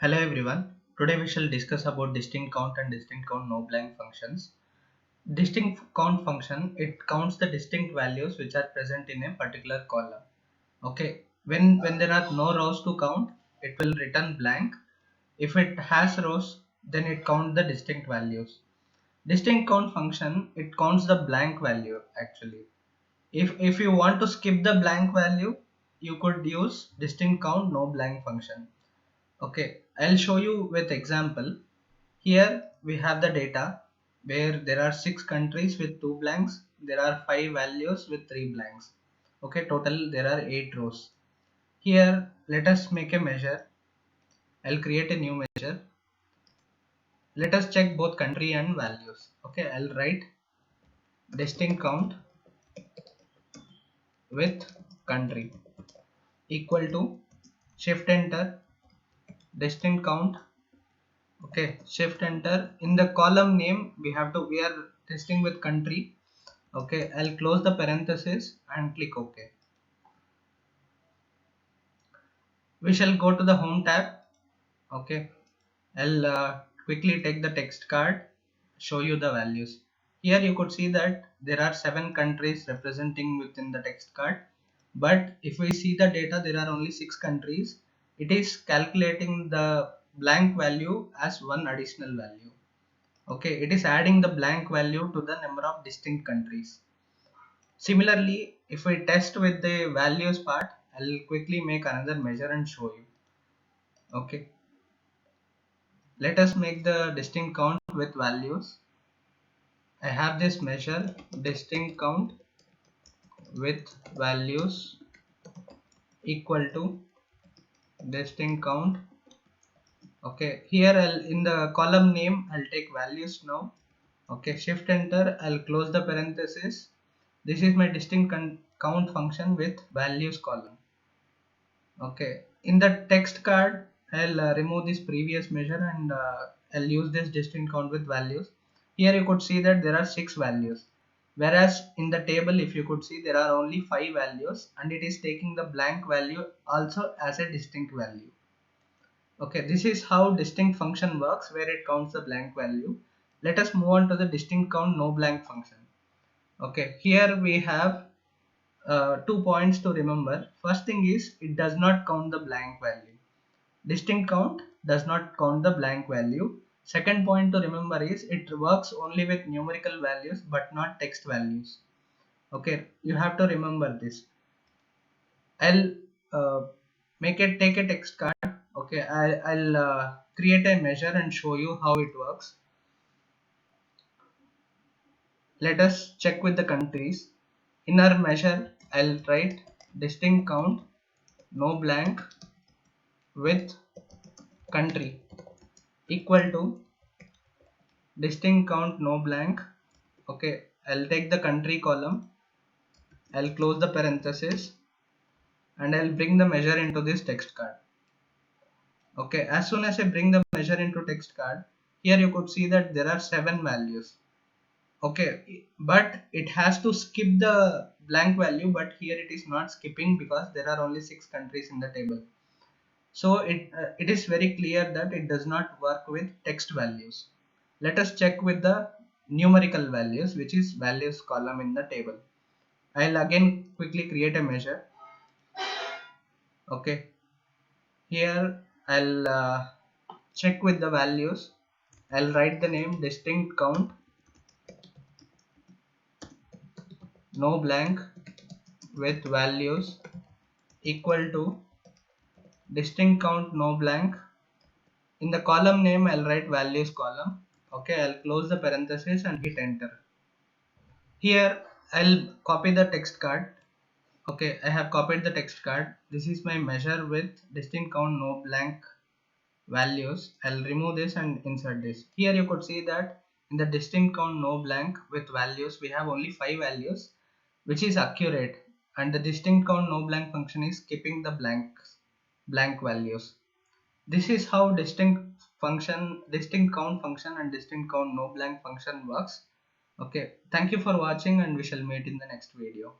Hello everyone. Today we shall discuss about distinct count and distinct count no blank functions. Distinct count function, it counts the distinct values which are present in a particular column. Okay. When there are no rows to count, it will return blank. If it has rows, then it counts the distinct values. Distinct count function, it counts the blank value actually. If you want to skip the blank value, you could use distinct count no blank function. Okay, I'll show you with example. Here we have the data where there are 6 countries with 2 blanks. There are 5 values with 3 blanks. Okay, total there are 8 rows. Here let us make a measure. I'll create a new measure. Let us check both country and values. Okay, I'll write distinct count with country equal to shift enter distinct count. Okay, shift enter. In the column name we are testing with country. Okay, I'll close the parenthesis and click OK. We shall go to the home tab. Okay, I'll quickly take the text card, show you the values. Here you could see that there are 7 countries representing within the text card, but if we see the data, there are only 6 countries. It is calculating the blank value as one additional value. Okay, it is adding the blank value to the number of distinct countries. Similarly, if we test with the values part, I'll quickly make another measure and show you. Okay, let us make the distinct count with values. I have this measure distinct count with values equal to distinct count. Okay, here in the column name I'll take values now. Okay, shift enter, I'll close the parenthesis. This is my distinct count function with values column. Okay, in the text card I'll remove this previous measure and I'll use this distinct count with values. Here you could see that there are 6 values, whereas in the table if you could see there are only 5 values and it is taking the blank value also as a distinct value. Okay, this is how distinct function works, where it counts the blank value. Let us move on to the distinct count no blank function. Okay, here we have 2 points to remember. First thing is, it does not count the blank value. Distinct count does not count the blank value. Second point to remember is, it works only with numerical values but not text values. Okay, you have to remember this. I'll take a text card. Okay, I'll create a measure and show you how it works. Let us check with the countries. In our measure, I'll write distinct count no blank with country equal to distinct count no blank. Okay, I'll take the country column, I'll close the parenthesis and I'll bring the measure into this text card. Okay, as soon as I bring the measure into text card, here you could see that there are 7 values. Okay, but it has to skip the blank value, but here it is not skipping because there are only 6 countries in the table. So it is very clear that it does not work with text values. Let us check with the numerical values, which is values column in the table. I'll again quickly create a measure. Okay, here I'll check with the values. I'll write the name distinct count no blank with values equal to distinct count no blank. In the column name I'll write values column. Okay, I'll close the parenthesis and hit enter. Here I'll copy the text card. Okay, I have copied the text card. This is my measure with distinct count no blank values. I'll remove this and insert this. Here you could see that in the distinct count no blank with values we have only 5 values, which is accurate, and the distinct count no blank function is skipping the blank values. This is how distinct count function and distinct count no blank function works. Okay, thank you for watching and we shall meet in the next video.